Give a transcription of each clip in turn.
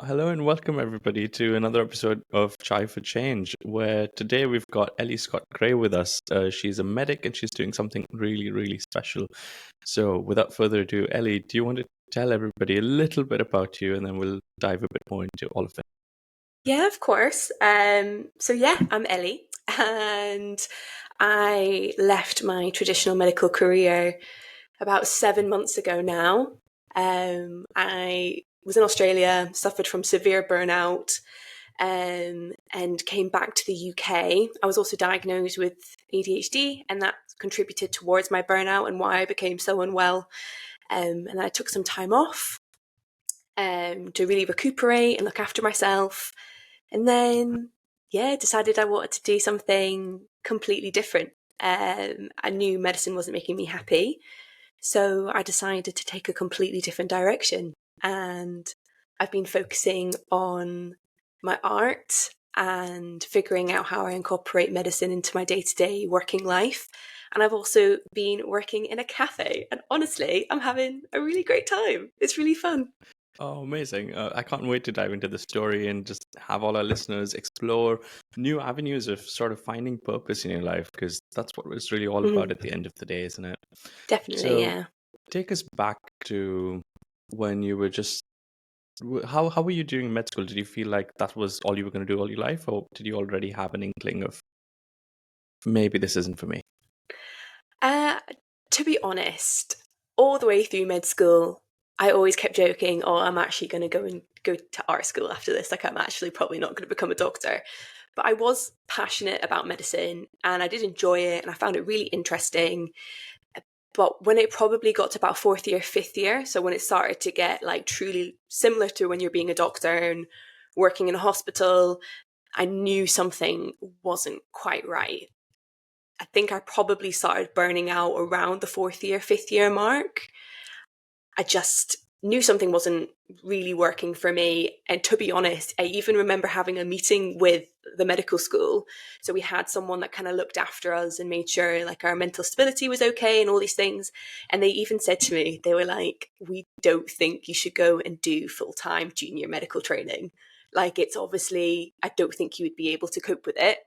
Hello and welcome everybody to another episode of Chai for Change, where today we've got Ellie Scott Gray with us. She's a medic and she's doing something really, really special. So without further ado, Ellie, do you want to tell everybody a little bit about you and then we'll dive a bit more into all of it? Yeah, of course. I'm Ellie, and I left my traditional medical career about 7 months ago now. I was in Australia, suffered from severe burnout, and came back to the UK. I was also diagnosed with ADHD, and that contributed towards my burnout and why I became so unwell. And I took some time off to really recuperate and look after myself. And then, decided I wanted to do something completely different. I knew medicine wasn't making me happy. So I decided to take a completely different direction. And I've been focusing on my art and figuring out how I incorporate medicine into my day-to-day working life. And I've also been working in a cafe. And honestly, I'm having a really great time. It's really fun. Oh, amazing. I can't wait to dive into the story and just have all our listeners explore new avenues of sort of finding purpose in your life, because that's what it's really all about Mhm. at the end of the day, isn't it? Definitely, So yeah. take us back to when you were just how were you doing med school? Did you feel like that was all you were going to do all your life, or did you already have an inkling of maybe this isn't for me? Uh, to be honest, all the way through med school, I always kept joking, "Oh, I'm actually going to go to art school after this. Like, I'm actually probably not going to become a doctor." But I was passionate about medicine, and I did enjoy it, and I found it really interesting. But when it probably got to about fourth year, fifth year, so when it started to get like truly similar to when you're being a doctor and working in a hospital, I knew something wasn't quite right. I think I probably started burning out around the fourth year, fifth year mark. I just knew something wasn't really working for me. And to be honest, I even remember having a meeting with the medical school. So we had someone that kind of looked after us and made sure like our mental stability was okay and all these things. And they even said to me, they were like, "We don't think you should go and do full-time junior medical training. Like, it's obviously, I don't think you would be able to cope with it."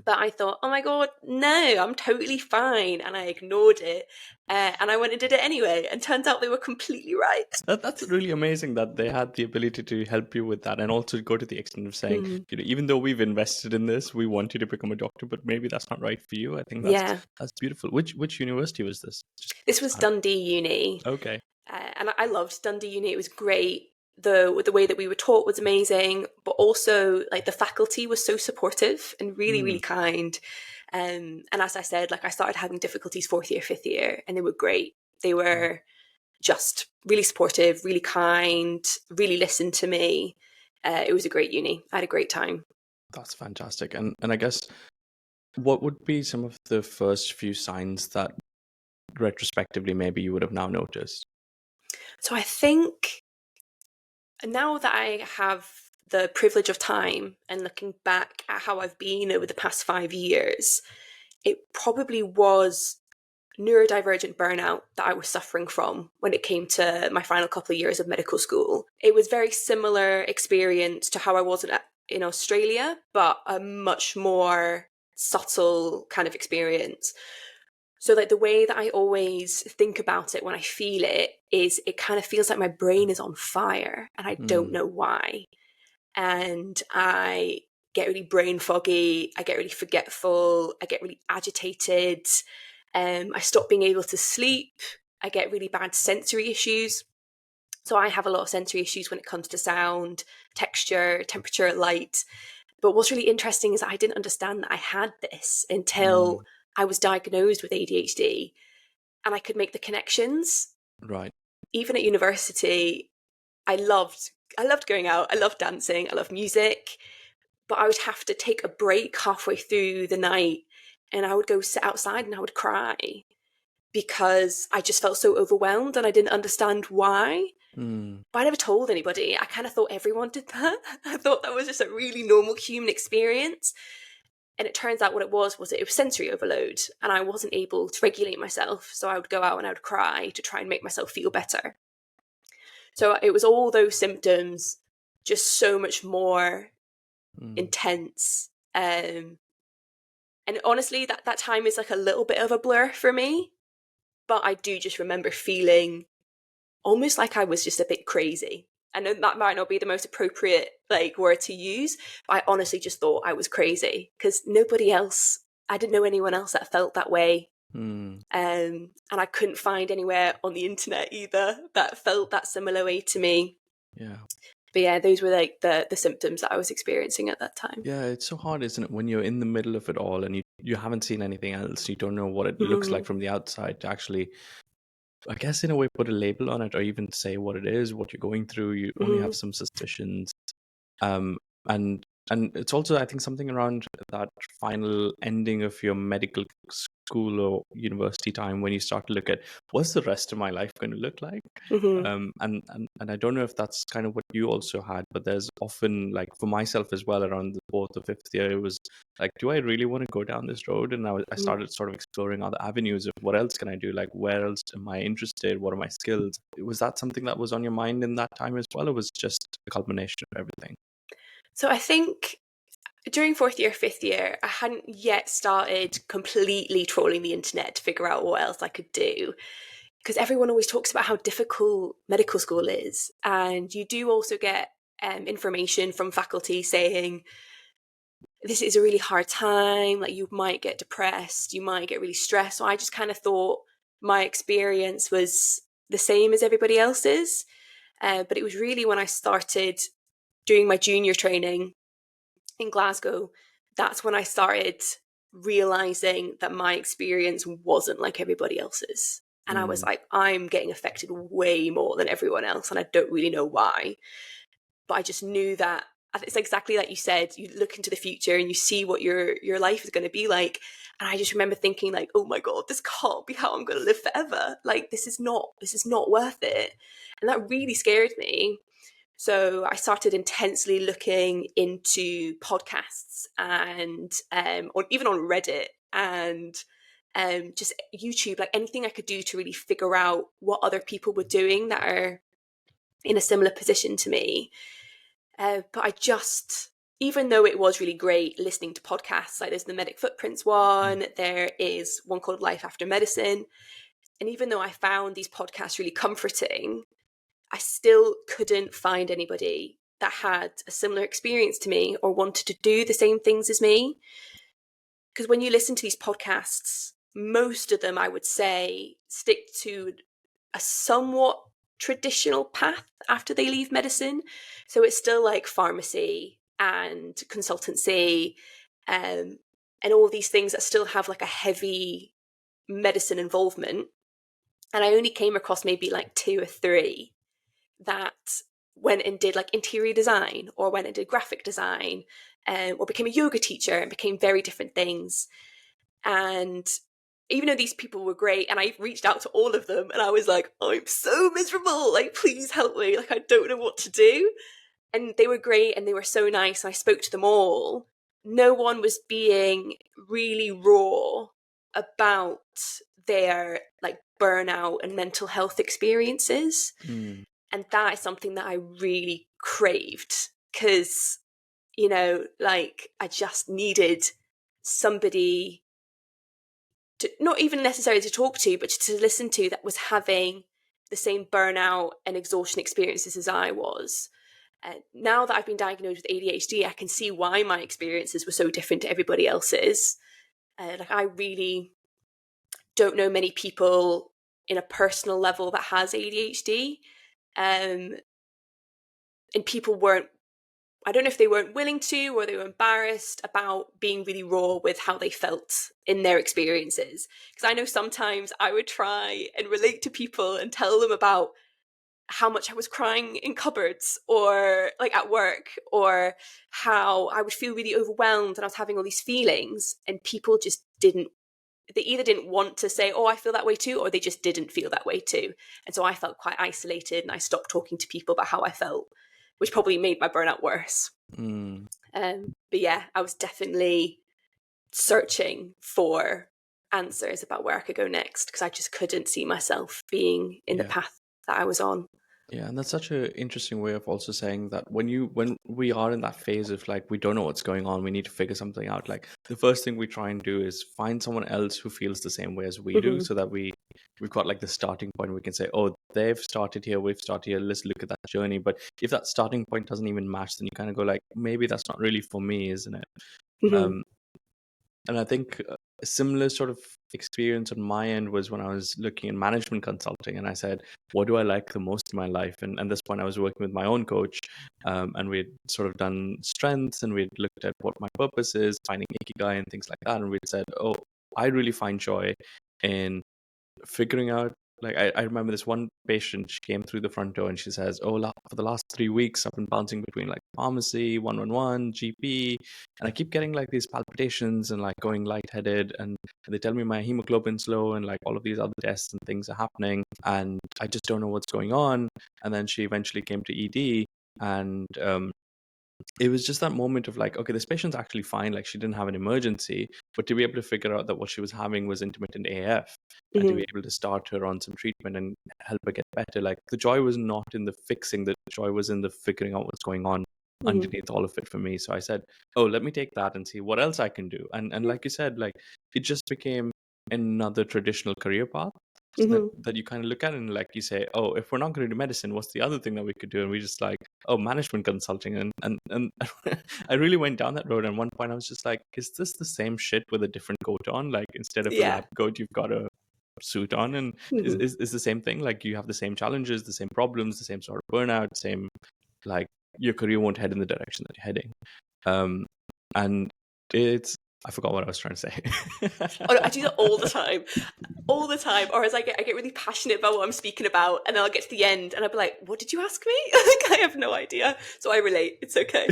But I thought, "Oh my God, no, I'm totally fine." And I ignored it. And I went and did it anyway. And turns out they were completely right. That's really amazing that they had the ability to help you with that, and also go to the extent of saying, Mm, even though we've invested in this, we want you to become a doctor, but maybe that's not right for you. I think yeah. that's beautiful. Which university was this? This was Dundee Uni. Okay. And I loved Dundee Uni. It was great. The way that we were taught was amazing, but also like the faculty was so supportive and really, Hmm. really kind. And as I said, like I started having difficulties fourth year, fifth year, and they were great. They were just really supportive, really kind, really listened to me. It was a great uni. I had a great time. That's fantastic. And I guess what would be some of the first few signs that retrospectively maybe you would have now noticed? So I think now that I have the privilege of time and looking back at how I've been over the past 5 years, it probably was neurodivergent burnout that I was suffering from when it came to my final couple of years of medical school. It was very similar experience to how I was in Australia, but a much more subtle kind of experience. So like the way that I always think about it when I feel it is it kind of feels like my brain is on fire and I don't Hmm. know why. And I get really brain foggy, I get really forgetful, I get really agitated, I stop being able to sleep, I get really bad sensory issues. So I have a lot of sensory issues when it comes to sound, texture, temperature, light. But what's really interesting is that I didn't understand that I had this Hmm. until I was diagnosed with ADHD and I could make the connections. Right. Even at university, I loved I loved going out, I loved dancing, I loved music, but I would have to take a break halfway through the night and I would go sit outside and I would cry because I just felt so overwhelmed and I didn't understand why. Hmm. But I never told anybody. I kind of thought everyone did that. I thought that was just a really normal human experience. And it turns out what it was sensory overload and I wasn't able to regulate myself. So I would go out and I would cry to try and make myself feel better. So it was all those symptoms just so much more Mm. intense. And honestly, that time is like a little bit of a blur for me. But I do just remember feeling almost like I was just a bit crazy. I know that might not be the most appropriate like word to use, but I honestly just thought I was crazy because I didn't know anyone else that felt that way. Mm. And I couldn't find anywhere on the internet either that felt that similar way to me. Yeah. But yeah, those were like the symptoms that I was experiencing at that time. Yeah, it's so hard, isn't it, when you're in the middle of it all and you haven't seen anything else, you don't know what it looks like from the outside to actually, I guess, in a way, put a label on it or even say what it is, what you're going through. You only have some suspicions. Um, and it's also, I think, something around that final ending of your medical school or university time when you start to look at what's the rest of my life going to look like. And I don't know if that's kind of what you also had, but there's often, like for myself as well, around the fourth or fifth year, it was like, do I really want to go down this road? And I started sort of exploring other avenues of what else can I do? Like, where else am I interested? What are my skills? Was that something that was on your mind in that time as well, or was it just a culmination of everything? So I think during fourth year, fifth year, I hadn't yet started completely trolling the internet to figure out what else I could do. Because everyone always talks about how difficult medical school is. And you do also get information from faculty saying, this is a really hard time, like you might get depressed, you might get really stressed. So I just kind of thought my experience was the same as everybody else's. But it was really when I started doing my junior training in Glasgow, that's when I started realizing that my experience wasn't like everybody else's. And I was like, I'm getting affected way more than everyone else, and I don't really know why. But I just knew that it's exactly like you said, you look into the future and you see what your life is going to be like. And I just remember thinking like, oh my God, this can't be how I'm going to live forever. Like, this is not worth it. And that really scared me. So I started intensely looking into podcasts and or even on Reddit and just YouTube, like anything I could do to really figure out what other people were doing that are in a similar position to me. But I just, even though it was really great listening to podcasts, like there's the Medic Footprints one, there is one called Life After Medicine. And even though I found these podcasts really comforting, I still couldn't find anybody that had a similar experience to me or wanted to do the same things as me. Because when you listen to these podcasts, most of them, I would say, stick to a somewhat traditional path after they leave medicine. So it's still like pharmacy and consultancy and all these things that still have like a heavy medicine involvement. And I only came across maybe like 2 or 3 that went and did like interior design or went and did graphic design or became a yoga teacher and became very different things. And even though these people were great, and I reached out to all of them and I was like, I'm so miserable, like please help me, like I don't know what to do. And they were great and they were so nice, and I spoke to them all. No one was being really raw about their like burnout and mental health experiences. And that is something that I really craved because, you know, like I just needed somebody to not even necessarily to talk to, but to listen to that was having the same burnout and exhaustion experiences as I was. Now that I've been diagnosed with ADHD, I can see why my experiences were so different to everybody else's. Like I really don't know many people in a personal level that has ADHD. And people weren't, I don't know if they weren't willing to or they were embarrassed about being really raw with how they felt in their experiences. Because I know sometimes I would try and relate to people and tell them about how much I was crying in cupboards or like at work, or how I would feel really overwhelmed and I was having all these feelings, and people just didn't, they either didn't want to say, oh, I feel that way too, or they just didn't feel that way too. And so I felt quite isolated and I stopped talking to people about how I felt, which probably made my burnout worse. But yeah, I was definitely searching for answers about where I could go next because I just couldn't see myself being in the path that I was on. Yeah, and that's such an interesting way of also saying that when we are in that phase of like we don't know what's going on, we need to figure something out. Like the first thing we try and do is find someone else who feels the same way as we do, Hmm. so that we've got like the starting point. We can say, oh, they've started here, we've started here. Let's look at that journey. But if that starting point doesn't even match, then you kind of go like, maybe that's not really for me, isn't it? Hmm. Um, and I think a similar sort of experience on my end was when I was looking at management consulting, and I said, what do I like the most in my life? And at this point, I was working with my own coach, and we'd sort of done strengths, and we'd looked at what my purpose is, finding ikigai and things like that. And we'd said, oh, I really find joy in figuring out, like I remember this one patient, she came through the front door and she says, oh, for the last 3 weeks I've been bouncing between like pharmacy 111 GP, and I keep getting like these palpitations and like going lightheaded, and they tell me my hemoglobin's low and like all of these other tests and things are happening and I just don't know what's going on. And then she eventually came to ED, and it was just that moment of like, okay, this patient's actually fine. Like she didn't have an emergency, but to be able to figure out that what she was having was intermittent AF, and to Hmm. be able to start her on some treatment and help her get better, like the joy was not in the fixing, the joy was in the figuring out what's going on Hmm. underneath all of it for me. So I said, oh, let me take that and see what else I can do. And like you said, like it just became another traditional career path Hmm. that you kind of look at, and like you say, oh, if we're not going to do medicine, what's the other thing that we could do? And we just like, oh, management consulting. And I really went down that road. And one point I was just like, is this the same shit with a different coat on? Like instead of a Yeah. lab coat, you've got a suit on. And Hmm. is the same thing, like you have the same challenges, the same problems, the same sort of burnout, same, like your career won't head in the direction that you're heading. And it's, I forgot what I was trying to say. Oh, I do that all the time. Or as I get really passionate about what I'm speaking about, and then I'll get to the end, and I'll be like, "What did you ask me?" Like I have no idea. So I relate. It's okay.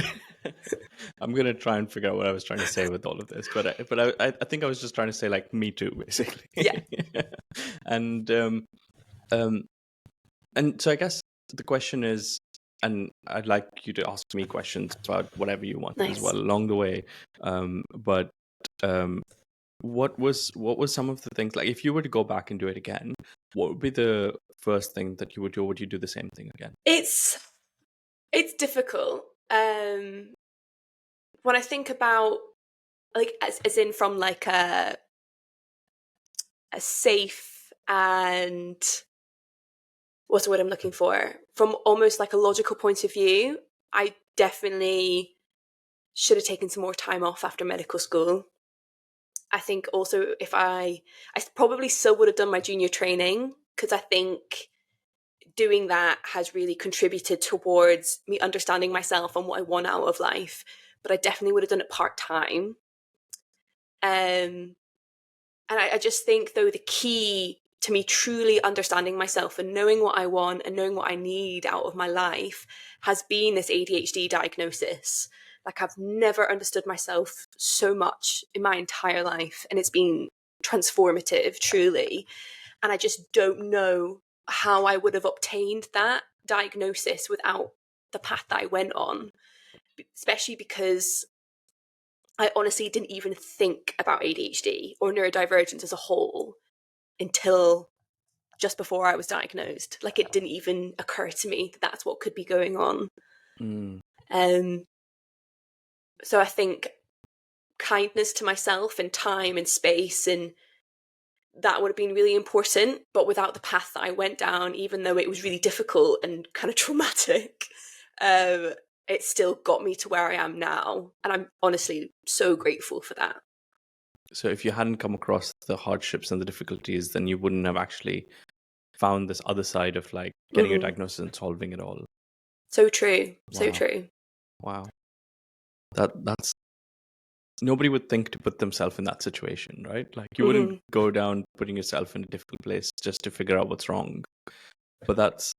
I'm gonna try and figure out what I was trying to say with all of this, but I think I was just trying to say like me too, Yeah. basically. and um and so I guess the question is, and I'd like you to ask me questions about whatever you want as Nice. well along the way. But um, what was some of the things, like if you were to go back and do it again, what would be the first thing that you would do? Would you do the same thing again? It's it's difficult. When I think about like as in from like a safe and what's the word I'm looking for? From almost like a logical point of view, I definitely should have taken some more time off after medical school. I think also if I probably still would have done my junior training because I think doing that has really contributed towards me understanding myself and what I want out of life. But I definitely would have done it part time. Um, and I just think though the key to me truly understanding myself and knowing what I want and knowing what I need out of my life has been this ADHD diagnosis. Like I've never understood myself so much in my entire life, and it's been transformative, truly. And I just don't know how I would have obtained that diagnosis without the path that I went on, especially because I honestly didn't even think about ADHD or neurodivergence as a whole until just before I was diagnosed. Like it didn't even occur to me that that's what could be going on. Mm. Um, so I think kindness to myself and time and space and that would have been really important. But without the path that I went down, even though it was really difficult and kind of traumatic, um, it still got me to where I am now. And I'm honestly so grateful for that. So if you hadn't come across the hardships and the difficulties, then you wouldn't have actually found this other side of like getting a Hmm. diagnosis and solving it all. So true. So Wow. true. Wow. That's nobody would think to put themselves in that situation, right? Like you wouldn't Hmm. go down putting yourself in a difficult place just to figure out what's wrong. But that's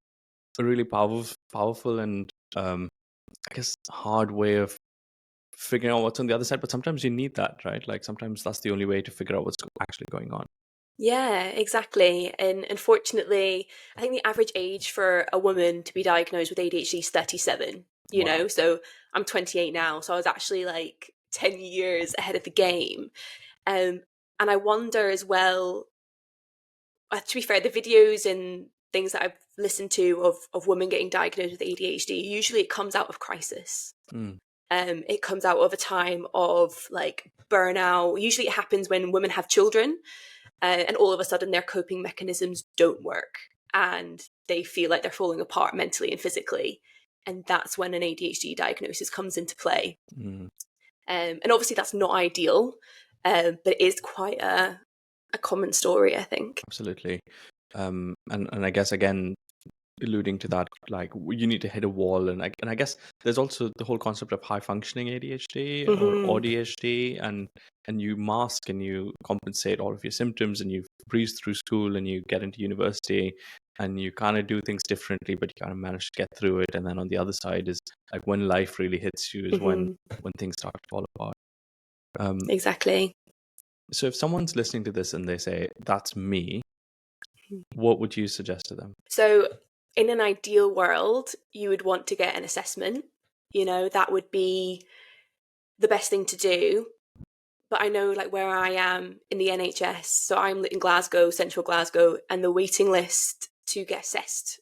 a really powerful and I guess hard way of figuring out what's on the other side. But sometimes you need that, right? Like sometimes that's the only way to figure out what's actually going on. Yeah, exactly. And unfortunately, I think the average age for a woman to be diagnosed with ADHD is 37, you Wow. know? So I'm 28 now. So I was actually like 10 years ahead of the game. And I wonder as well, to be fair, the videos and things that I've listened to of women getting diagnosed with ADHD, usually it comes out of crisis. Mm. It comes out of a time of like burnout. Usually it happens when women have children, and all of a sudden their coping mechanisms don't work and they feel like they're falling apart mentally and physically. And that's when an ADHD diagnosis comes into play. Mm. And obviously that's not ideal, but it is quite a common story, I think. Absolutely. And I guess, again, alluding to that, like, you need to hit a wall, and I guess there's also the whole concept of high functioning ADHD or Mm-hmm. ADHD, and you mask and you compensate all of your symptoms, and you breeze through school, and you get into university, and you kind of do things differently, but you kind of manage to get through it. And then on the other side is like when life really hits you is when Mm-hmm. things start to fall apart. Um, Exactly. so if someone's listening to this and they say, "That's me," what would you suggest to them? So in an ideal world, you would want to get an assessment. That would be the best thing to do. But I know like where I am in the NHS, so I'm in Glasgow, central Glasgow, and the waiting list to get assessed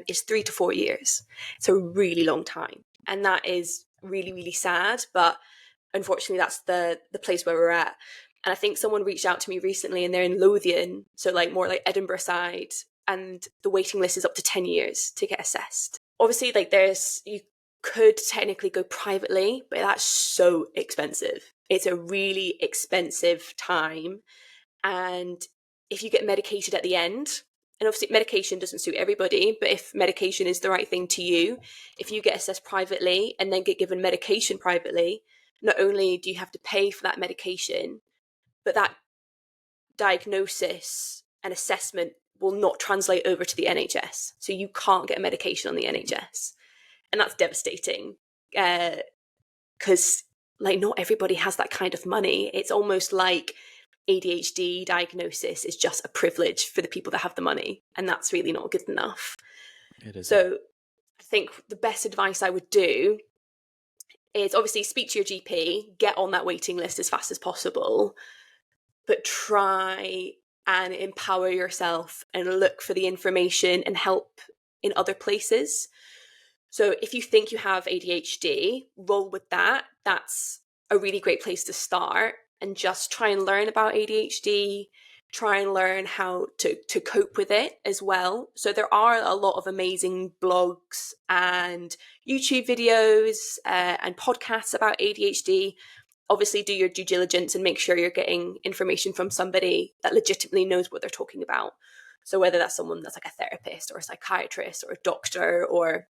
is 3 to 4 years. It's a really long time. And that is really, really sad. But unfortunately, that's the place where we're at. And I think someone reached out to me recently and they're in Lothian, so like more like Edinburgh side, and the waiting list is up to 10 years to get assessed. Obviously, like you could technically go privately, but that's so expensive. It's a really expensive time. And if you get medicated at the end, and obviously medication doesn't suit everybody, but if medication is the right thing to you, if you get assessed privately and then get given medication privately, not only do you have to pay for that medication, but that diagnosis and assessment will not translate over to the NHS. So you can't get a medication on the NHS. And that's devastating because like not everybody has that kind of money. It's almost like ADHD diagnosis is just a privilege for the people that have the money, and that's really not good enough. It is. So I think the best advice I would do is obviously speak to your GP, get on that waiting list as fast as possible, but try and empower yourself and look for the information and help in other places. So if you think you have ADHD, roll with that. That's a really great place to start, and just try and learn about ADHD, try and learn how to cope with it as well. So there are a lot of amazing blogs and YouTube videos and podcasts about ADHD. Obviously, do your due diligence and make sure you're getting information from somebody that legitimately knows what they're talking about. So whether that's someone that's like a therapist or a psychiatrist or a doctor or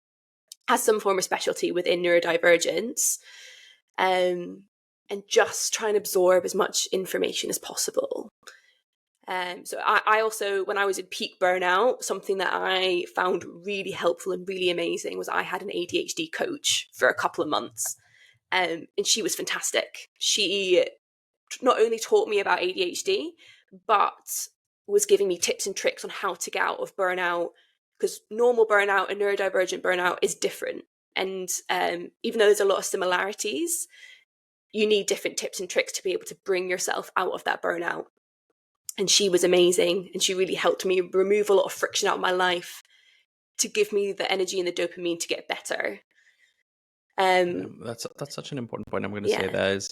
has some form of specialty within neurodivergence, and just try and absorb as much information as possible. So I also, when I was in peak burnout, something that I found really helpful and really amazing was I had an ADHD coach for a couple of months, and she was fantastic. She not only taught me about ADHD, but was giving me tips and tricks on how to get out of burnout, because normal burnout and neurodivergent burnout is different. And even though there's a lot of similarities, you need different tips and tricks to be able to bring yourself out of that burnout. And she was amazing. And she really helped me remove a lot of friction out of my life to give me the energy and the dopamine to get better. That's such an important point. I'm going to say there is,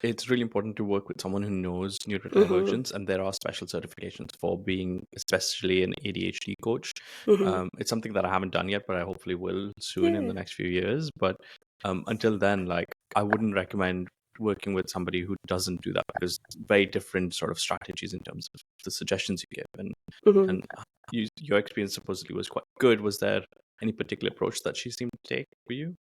it's really important to work with someone who knows neurodivergence, and there are special certifications for being especially an ADHD coach. It's something that I haven't done yet, but I hopefully will soon in the next few years. But until then, like, I wouldn't recommend working with somebody who doesn't do that, because very different sort of strategies in terms of the suggestions you give, and your experience supposedly was quite good. Was there any particular approach that she seemed to take for you?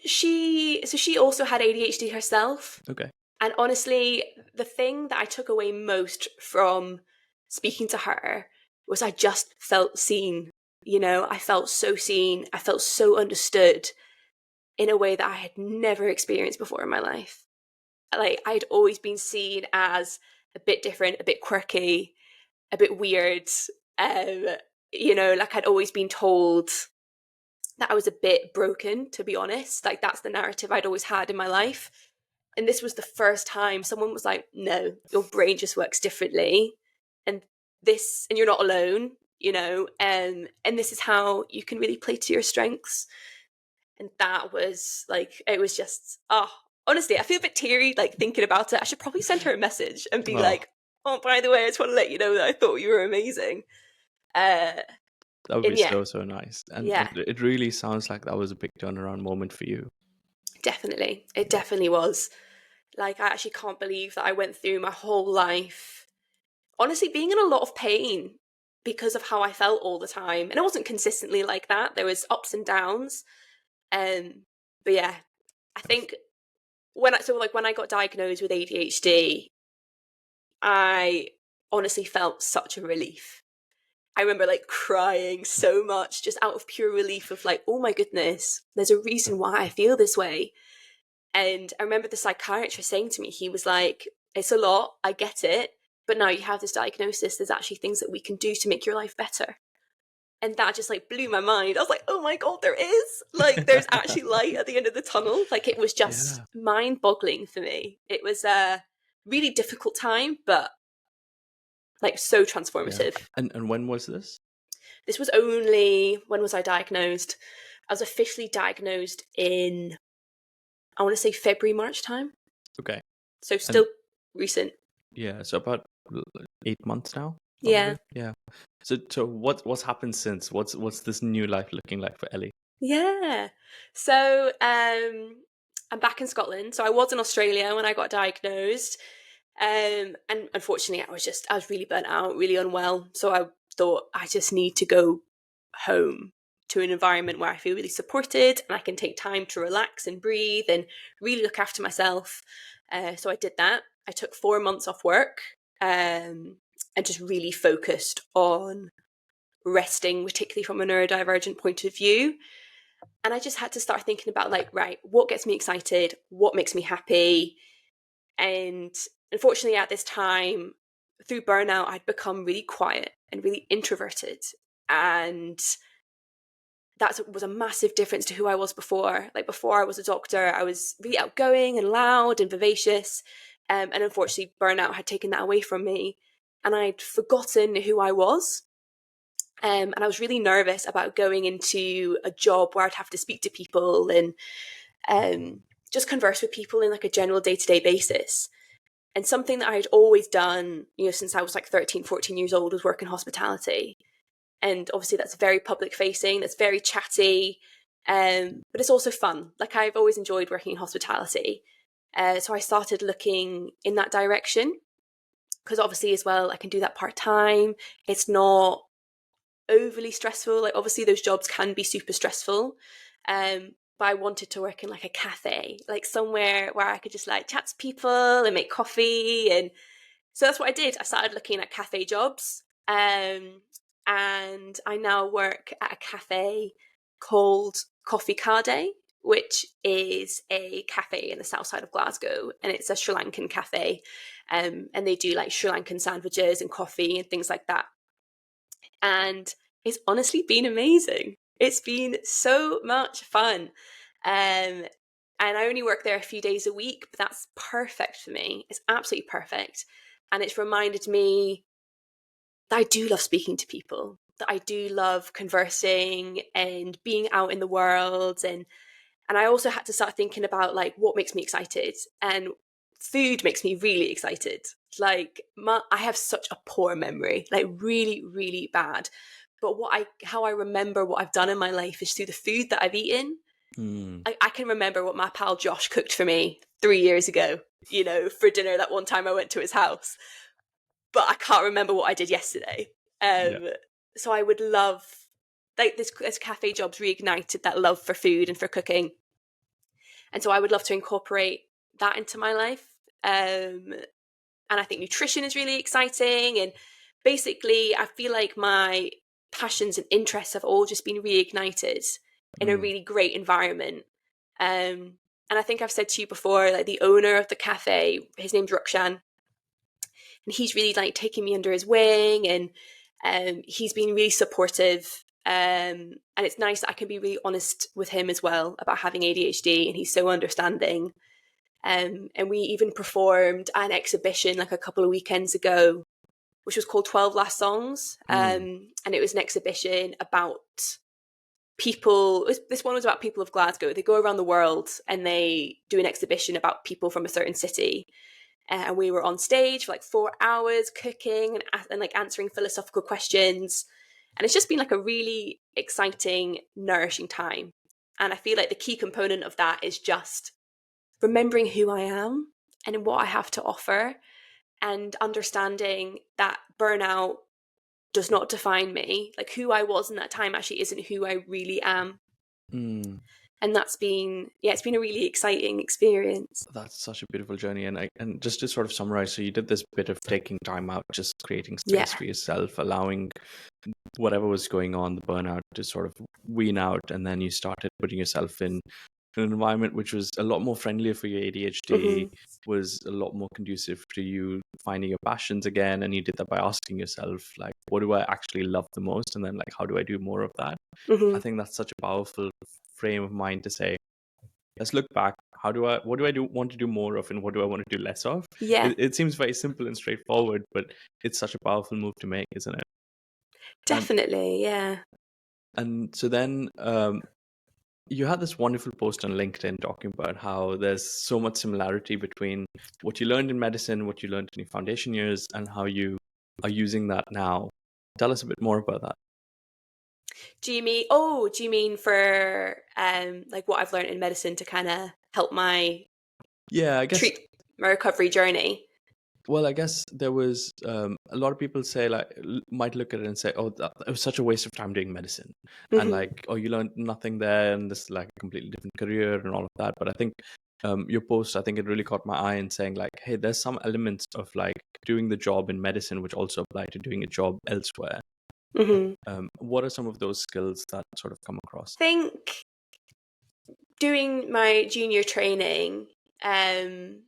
She also had ADHD herself. Okay. And honestly, the thing that I took away most from speaking to her was I just felt seen. I felt so seen. I felt so understood in a way that I had never experienced before in my life. Like, I'd always been seen as a bit different, a bit quirky, a bit weird. Like I'd always been told that I was a bit broken, to be honest. Like, that's the narrative I'd always had in my life. And this was the first time someone was like, no, your brain just works differently. And you're not alone. and this is how you can really play to your strengths. And that was like, it was just, honestly, I feel a bit teary, like thinking about it. I should probably send her a message and be Oh, like, oh, by the way, I just want to let you know that I thought you were amazing. Uh, that would be and yeah, so nice. And yeah, it really sounds like that was a big turnaround moment for you. definitely. It definitely was. Like, I actually can't believe that I went through my whole life, honestly, being in a lot of pain because of how I felt all the time. And it wasn't consistently like that. There was ups and downs. But yeah, I think when I got diagnosed with ADHD, I honestly felt such a relief. I remember like crying so much just out of pure relief of like, oh my goodness, there's a reason why I feel this way. And I remember the psychiatrist saying to me, he was like, it's a lot, I get it, but now you have this diagnosis, there's actually things that we can do to make your life better. And that just like blew my mind. I was like, oh my God, there is. Like, there's actually light at the end of the tunnel. Like, it was just Yeah. mind boggling for me. It was a really difficult time, but like so Yeah. transformative. And when was this? This was only, when was I diagnosed? I was officially diagnosed in, I want to say February, March time. Okay. So And still recent. yeah, so about 8 months now, Yeah. probably. Yeah. So what's happened since? What's this new life looking like for Ellie? Yeah. So I'm back in Scotland. So I was in Australia when I got diagnosed. And unfortunately I was really burnt out, really unwell. So I thought I just need to go home to an environment where I feel really supported and I can take time to relax and breathe and really look after myself. So I did that. I took 4 months off work, and just really focused on resting, particularly from a neurodivergent point of view. And I just had to start thinking about like, right, what gets me excited? What makes me happy? And unfortunately, at this time, through burnout, I'd become really quiet and really introverted. And that was a massive difference to who I was before. Like, before I was a doctor, I was really outgoing and loud and vivacious. And unfortunately, burnout had taken that away from me. And I'd forgotten who I was. And I was really nervous about going into a job where I'd have to speak to people and just converse with people in like a general day-to-day basis. And something that I'd always done, since I was like 13, 14 years old, was work in hospitality. And obviously that's very public facing, that's very chatty, but it's also fun. Like, I've always enjoyed working in hospitality. So I started looking in that direction because obviously as well, I can do that part-time. It's not overly stressful. Like, obviously those jobs can be super stressful. But I wanted to work in like a cafe, like somewhere where I could just like chat to people and make coffee. And so that's what I did. I started looking at cafe jobs. And I now work at a cafe called Coffee Carday, which is a cafe in the south side of Glasgow. And it's a Sri Lankan cafe. And they do like Sri Lankan sandwiches and coffee and things like that. And it's honestly been amazing. It's been so much fun. And I only work there a few days a week, but that's perfect for me. It's absolutely perfect. And it's reminded me that I do love speaking to people, that I do love conversing and being out in the world. And I also had to start thinking about like what makes me excited. And food makes me really excited. Like, I have such a poor memory, like really, really bad. But how I remember what I've done in my life is through the food that I've eaten. Mm. I can remember what my pal Josh cooked for me 3 years ago, for dinner that one time I went to his house. But I can't remember what I did yesterday. Yeah. So I would love, like, this cafe job's reignited that love for food and for cooking. And so I would love to incorporate that into my life. And I think nutrition is really exciting. And basically, I feel like my passions and interests have all just been reignited in a really great environment. And I think I've said to you before, like, the owner of the cafe, his name's Rukshan, and he's really like taking me under his wing, and he's been really supportive. And it's nice that I can be really honest with him as well about having ADHD, and he's so understanding. And we even performed an exhibition like a couple of weekends ago which was called 12 Last Songs. And it was an exhibition about people. This one was about people of Glasgow. They go around the world and they do an exhibition about people from a certain city. And we were on stage for like 4 hours cooking and like answering philosophical questions. And it's just been like a really exciting, nourishing time. And I feel like the key component of that is just remembering who I am and what I have to offer, and understanding that burnout does not define me. Like, who I was in that time actually isn't who I really am. And that's been, it's been a really exciting experience. That's such a beautiful journey. And just to sort of summarize, so you did this bit of taking time out, just creating space for yourself, allowing whatever was going on, the burnout, to sort of wean out, and then you started putting yourself in an environment which was a lot more friendlier for your ADHD, was a lot more conducive to you finding your passions again, and you did that by asking yourself, like, what do I actually love the most, and then like, how do I do more of that? I think that's such a powerful frame of mind to say, let's look back. What do I want to do more of, and what do I want to do less of? It seems very simple and straightforward, but it's such a powerful move to make, isn't it? Definitely, yeah. And so then you had this wonderful post on LinkedIn talking about how there's so much similarity between what you learned in medicine, what you learned in your foundation years, and how you are using that now. Tell us a bit more about that. Do you mean for like what I've learned in medicine to kind of help my I guess my recovery journey? Well, I guess there was a lot of people say, like, might look at it and say, "Oh, it was such a waste of time doing medicine," and like, "Oh, you learned nothing there, and this is like a completely different career and all of that." But I think your post, I think it really caught my eye in saying, like, "Hey, there's some elements of like doing the job in medicine which also apply to doing a job elsewhere." What are some of those skills that sort of come across? I think doing my junior training, I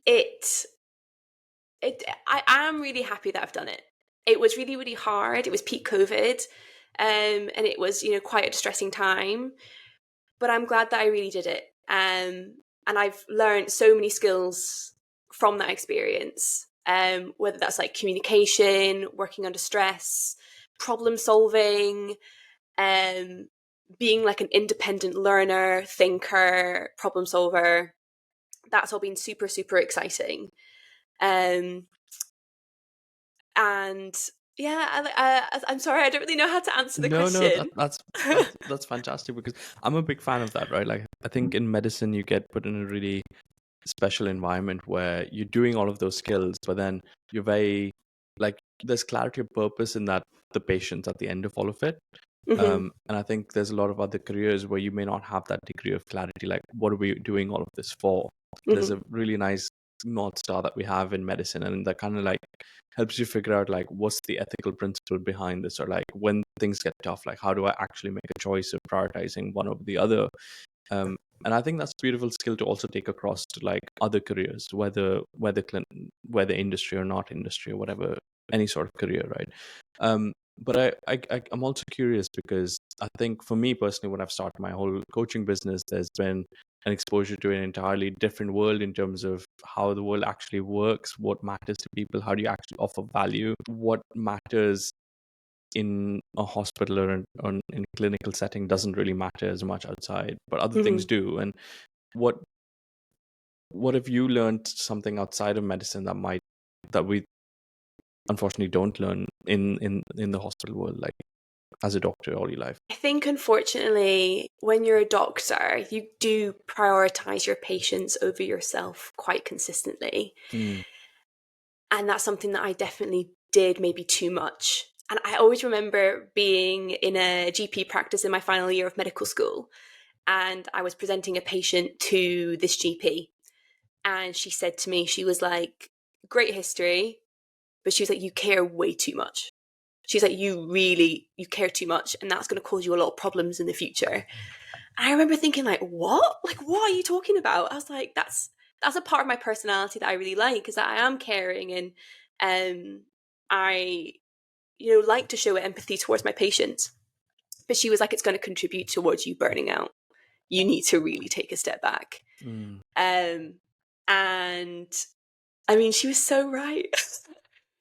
am really happy that I've done it. It was really, really hard. It was peak COVID, and it was, quite a distressing time. But I'm glad that I really did it. And I've learned so many skills from that experience. Whether that's like communication, working under stress, problem solving, being like an independent learner, thinker, problem solver. That's all been super, super exciting. And I'm sorry, I don't really know how to answer the question. That's fantastic, because I'm a big fan of that, right? Like, I think in medicine you get put in a really special environment where you're doing all of those skills, but then you're very, like, there's clarity of purpose in that, the patients at the end of all of it. And I think there's a lot of other careers where you may not have that degree of clarity, like, what are we doing all of this for? There's a really nice North Star that we have in medicine, and that kind of like helps you figure out, like, what's the ethical principle behind this, or like, when things get tough, like, how do I actually make a choice of prioritizing one over the other? And I think that's a beautiful skill to also take across to like other careers, whether industry or not industry, or whatever, any sort of career, right? But I'm also curious, because I think for me personally, when I've started my whole coaching business, there's been an exposure to an entirely different world in terms of how the world actually works, what matters to people, how do you actually offer value, what matters in a hospital or in a clinical setting doesn't really matter as much outside, but other things do. And what have you learned something outside of medicine that we unfortunately don't learn in the hospital world, like as a doctor all your life? I think, unfortunately, when you're a doctor, you do prioritize your patients over yourself quite consistently. And that's something that I definitely did, maybe too much. And I always remember being in a GP practice in my final year of medical school, and I was presenting a patient to this GP. And she said to me, she was like, great history, but she was like, you care way too much. She's like, you care too much, and that's going to cause you a lot of problems in the future. And I remember thinking, like, what? Like, what are you talking about? I was like, that's a part of my personality that I really like, is that I am caring, and I, like to show empathy towards my patients. But she was like, it's going to contribute towards you burning out. You need to really take a step back. And I mean, she was so right.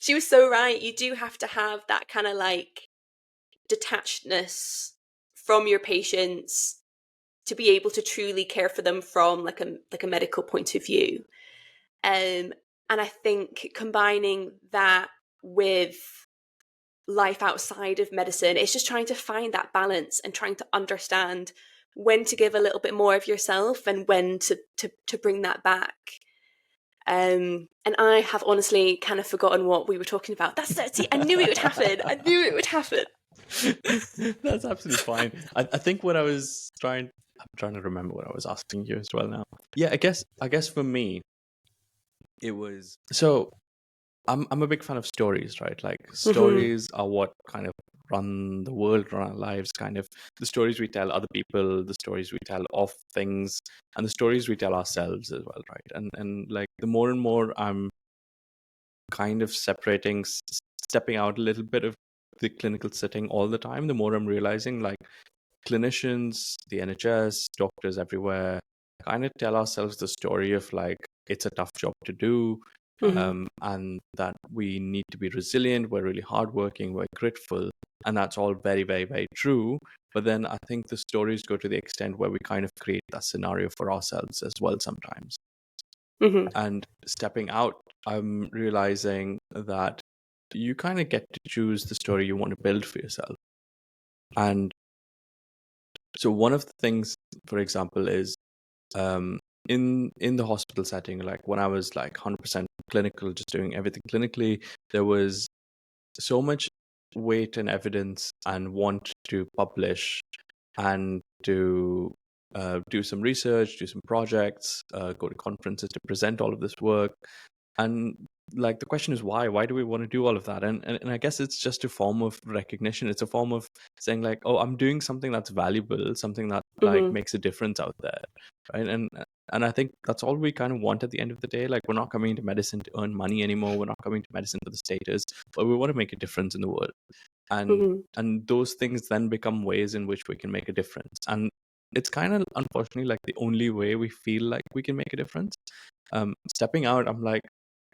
She was so right. You do have to have that kind of like detachedness from your patients to be able to truly care for them from like a medical point of view. And I think combining that with life outside of medicine, it's just trying to find that balance and trying to understand when to give a little bit more of yourself and when to bring that back. And I have honestly kind of forgotten what we were talking about. See, I knew it would happen. I knew it would happen. That's absolutely fine. I think what I'm trying to remember what I was asking you as well now. Yeah, I guess for me, it was so I'm a big fan of stories, right? Like stories are what kind of run the world, run our lives, kind of the stories we tell other people, the stories we tell of things, and the stories we tell ourselves as well, right? And like the more and more I'm kind of stepping out a little bit of the clinical setting all the time, the more I'm realizing like clinicians, the NHS, doctors everywhere kind of tell ourselves the story of like it's a tough job to do, and that we need to be resilient, we're really hardworking, we're grateful, and that's all very, very, very true. But then I think the stories go to the extent where we kind of create that scenario for ourselves as well sometimes. And stepping out, I'm realizing that you kind of get to choose the story you want to build for yourself. And so one of the things, for example, is in the hospital setting, like when I was like 100% clinical, just doing everything clinically, there was so much weight and evidence and want to publish and to do some research, do some projects, go to conferences to present all of this work. And like the question is why do we want to do all of that? And I guess it's just a form of recognition. It's a form of saying like, oh, I'm doing something that's valuable, something that like makes a difference out there, right? And I think that's all we kind of want at the end of the day. Like, we're not coming to medicine to earn money anymore, we're not coming to medicine for the status, but we want to make a difference in the world. And those things then become ways in which we can make a difference. And it's kind of unfortunately like the only way we feel like we can make a difference. Stepping out, I'm like,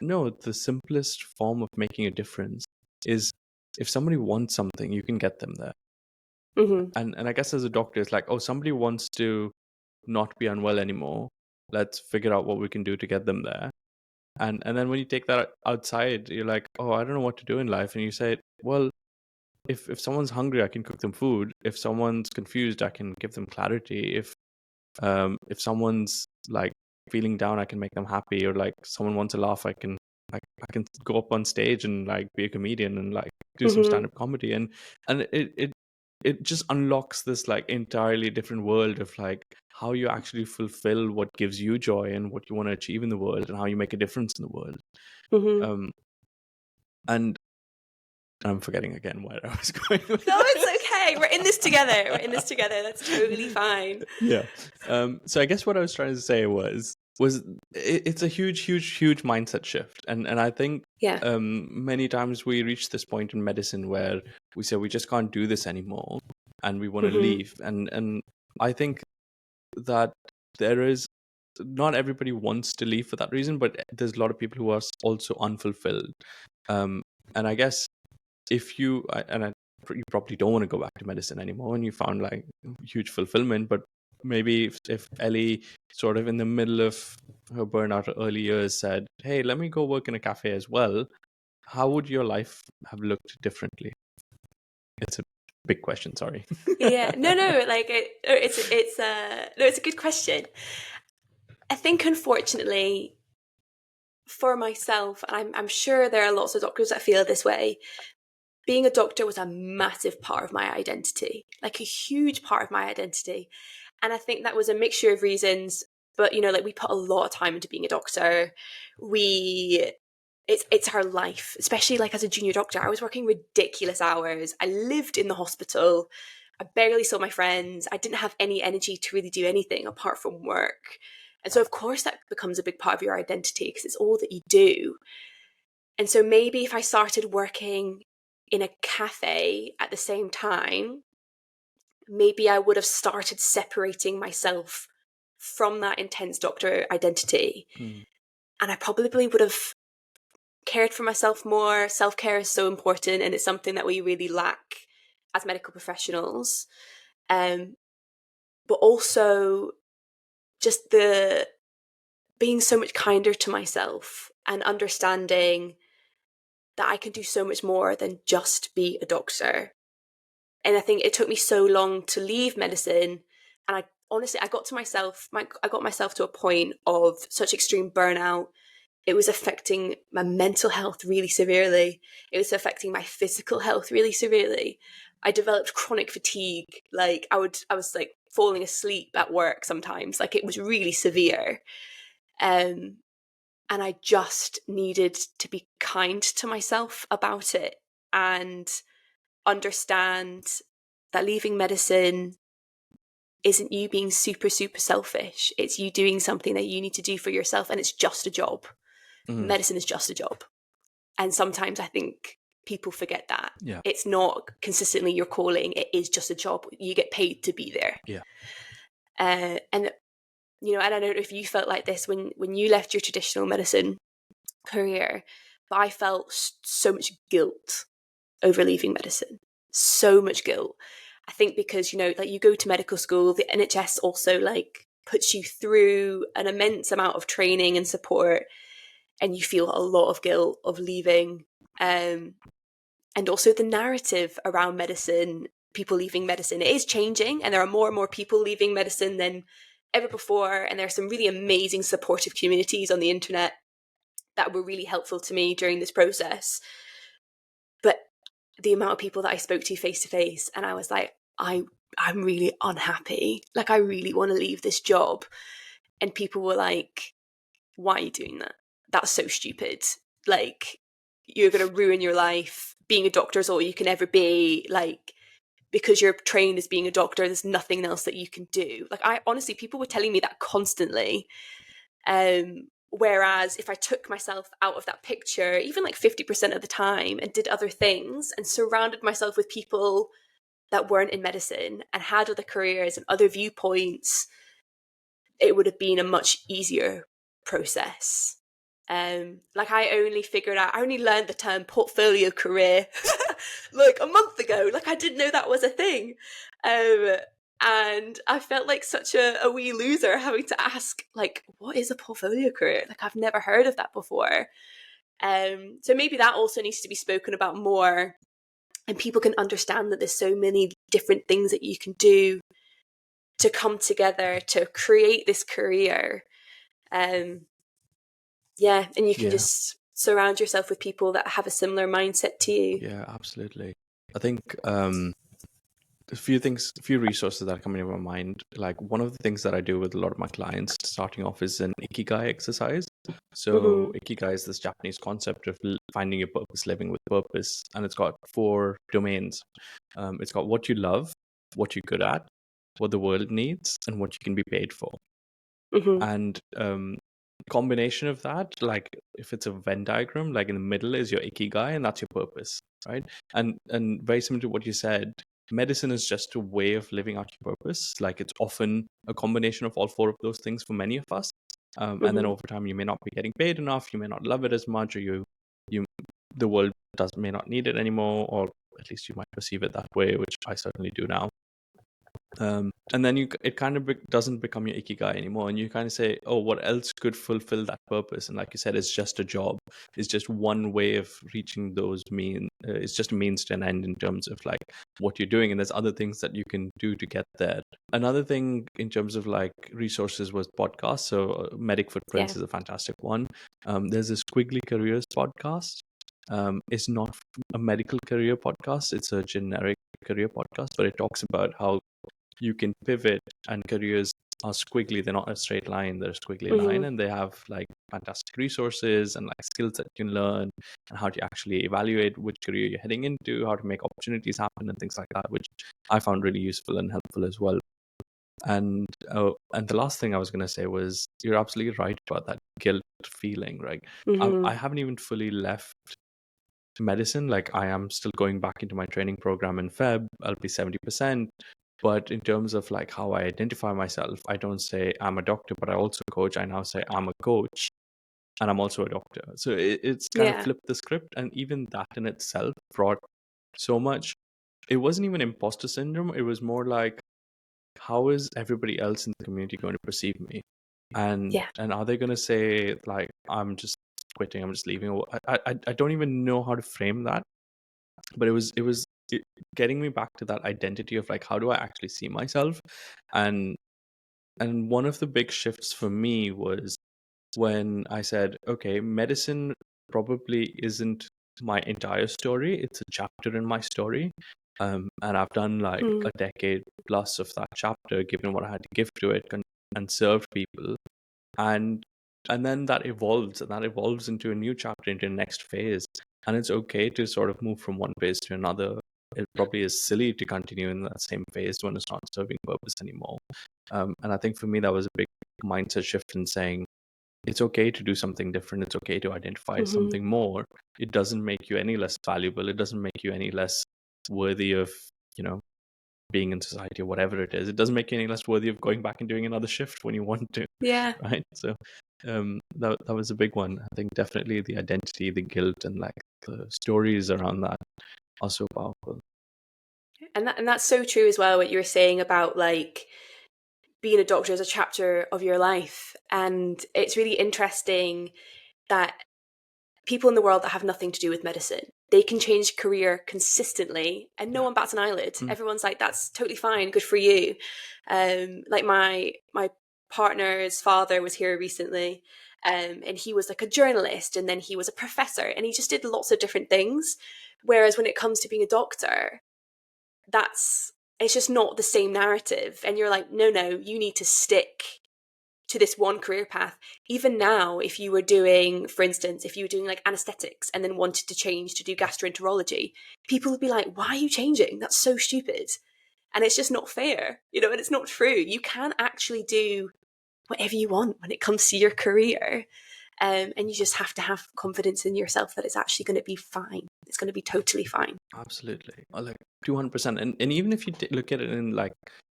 no, the simplest form of making a difference is if somebody wants something, you can get them there. And I guess as a doctor, it's like, oh, somebody wants to not be unwell anymore. Let's figure out what we can do to get them there. And then when you take that outside, you're like, oh, I don't know what to do in life. And you say, well, if someone's hungry, I can cook them food. If someone's confused, I can give them clarity. If someone's like feeling down, I can make them happy. Or like someone wants to laugh, I can go up on stage and like be a comedian and like do some stand-up comedy. And it just unlocks this like entirely different world of like how you actually fulfill what gives you joy and what you want to achieve in the world and how you make a difference in the world. And I'm forgetting again where I was going with No, this. it's okay. We're in this together. That's totally fine. Yeah. So I guess what I was trying to say was it's a huge mindset shift. And I think many times we reach this point in medicine where we say we just can't do this anymore and we want to leave. And I think that there is not everybody wants to leave for that reason, but there's a lot of people who are also unfulfilled. And I guess if you probably don't want to go back to medicine anymore and you found like huge fulfillment, but maybe if Ellie sort of in the middle of her burnout early years said, hey, let me go work in a cafe as well, how would your life have looked differently? It's a big question, sorry. No, like it's a good question. I think unfortunately for myself, and I'm sure there are lots of doctors that feel this way, being a doctor was a massive part of my identity, like a huge part of my identity. And I think that was a mixture of reasons, but like we put a lot of time into being a doctor. It's our life, especially like as a junior doctor. I was working ridiculous hours. I lived in the hospital. I barely saw my friends. I didn't have any energy to really do anything apart from work. And so of course that becomes a big part of your identity because it's all that you do. And so maybe if I started working in a cafe at the same time, maybe I would have started separating myself from that intense doctor identity. And I probably would have cared for myself more. Self-care is so important, and it's something that we really lack as medical professionals. But also just the being so much kinder to myself and understanding that I can do so much more than just be a doctor. And I think it took me so long to leave medicine, and I honestly, I got myself to a point of such extreme burnout. It was affecting my mental health really severely. It was affecting my physical health really severely. I developed chronic fatigue. Like I was like falling asleep at work sometimes. Like it was really severe. And I just needed to be kind to myself about it and understand that leaving medicine isn't you being super, super selfish. It's you doing something that you need to do for yourself, and it's just a job. Medicine is just a job. And sometimes I think people forget that. Yeah. It's not consistently your calling. It is just a job. You get paid to be there. Yeah. And and I don't know if you felt like this when you left your traditional medicine career, but I felt so much guilt over leaving medicine. So much guilt. I think because, like you go to medical school, the NHS also like puts you through an immense amount of training and support, and you feel a lot of guilt of leaving. And also the narrative around medicine, people leaving medicine, it is changing, and there are more and more people leaving medicine than ever before. And there are some really amazing supportive communities on the internet that were really helpful to me during this process. But the amount of people that I spoke to face to face, and I was like, I'm really unhappy. Like, I really want to leave this job. And people were like, why are you doing that? That's so stupid. Like, you're going to ruin your life. Being a doctor is all you can ever be. Like, because you're trained as being a doctor, there's nothing else that you can do. Like, I honestly, people were telling me that constantly. Whereas if I took myself out of that picture, even like 50% of the time, and did other things and surrounded myself with people that weren't in medicine and had other careers and other viewpoints, it would have been a much easier process. Like I only learned the term portfolio career like a month ago. Like I didn't know that was a thing. And I felt like such a wee loser having to ask, like, what is a portfolio career? Like I've never heard of that before. So maybe that also needs to be spoken about more, and people can understand that there's so many different things that you can do to come together to create this career. Yeah, and you can just surround yourself with people that have a similar mindset to you. Yeah, absolutely. I think a few resources that are coming to my mind. Like one of the things that I do with a lot of my clients starting off is an ikigai exercise. So ikigai is this Japanese concept of finding your purpose, living with purpose, and it's got 4 domains. It's got what you love, what you're good at, what the world needs, and what you can be paid for. And combination of that, like if it's a Venn diagram, like in the middle is your ikigai, and that's your purpose, right? And very similar to what you said, medicine is just a way of living out your purpose. Like it's often a combination of all 4 of those things for many of us. And then over time, you may not be getting paid enough, you may not love it as much, or the world may not need it anymore, or at least you might perceive it that way, which I certainly do now. And then it kind of doesn't become your ikigai anymore, and you kind of say, oh, what else could fulfill that purpose? And like you said, it's just a job. It's just one way of reaching those it's just a means to an end in terms of like what you're doing, and there's other things that you can do to get there. Another thing in terms of like resources was podcasts. So Medic Footprints is a fantastic one. There's a Squiggly Careers podcast. It's not a medical career podcast, it's a generic career podcast, but it talks about how you can pivot, and careers are squiggly. They're not a straight line, they're a squiggly line, and they have like fantastic resources and like skills that you can learn, and how to actually evaluate which career you're heading into, how to make opportunities happen, and things like that, which I found really useful and helpful as well. And the last thing I was going to say was, you're absolutely right about that guilt feeling, right? I haven't even fully left medicine. Like I am still going back into my training program in Feb. I'll be 70%. But in terms of like how I identify myself, I don't say I'm a doctor, but I also coach. I now say I'm a coach. and I'm also a doctor. So it's kind of Yeah. flipped the script, and even that in itself brought so much. It wasn't even imposter syndrome. It was more like, how is everybody else in the community going to perceive me, and Yeah. are they going to say like I'm just quitting, I'm just leaving? I don't even know how to frame that, but it getting me back to that identity of like, how do I actually see myself? and one of the big shifts for me was when I said, okay, medicine probably isn't my entire story, it's a chapter in my story. And I've done like Mm. a decade plus of that chapter, given what I had to give to it, and served people. And then that evolves, into a new chapter, into the next phase. And it's okay to sort of move from one phase to another. It probably is silly to continue in that same phase when it's not serving purpose anymore. And I think for me, that was a big mindset shift in saying, it's okay to do something different. It's okay to identify as Mm-hmm. something more. It doesn't make you any less valuable. It doesn't make you any less worthy of, you know, being in society or whatever it is. It doesn't make you any less worthy of going back and doing another shift when you want to, Yeah. right? So that was a big one. I think definitely the identity, the guilt, and like the stories around that are so powerful. And that's so true as well, what you were saying about like being a doctor is a chapter of your life. And it's really interesting that people in the world that have nothing to do with medicine, they can change career consistently and no Yeah. one bats an eyelid. Mm. Everyone's like, that's totally fine, good for you. Like my partner's father was here recently, and he was like a journalist, and then he was a professor, and he just did lots of different things. Whereas when it comes to being a doctor, it's just not the same narrative. And you're like, no, you need to stick to this one career path. Even now, if you were doing, for instance, if you were doing like anesthetics and then wanted to change to do gastroenterology, people would be like, why are you changing? That's so stupid. And it's just not fair, and it's not true. You can actually do whatever you want when it comes to your career. And you just have to have confidence in yourself that it's actually going to be fine. It's going to be totally fine. Absolutely. Like 200%. And even if you look at it in like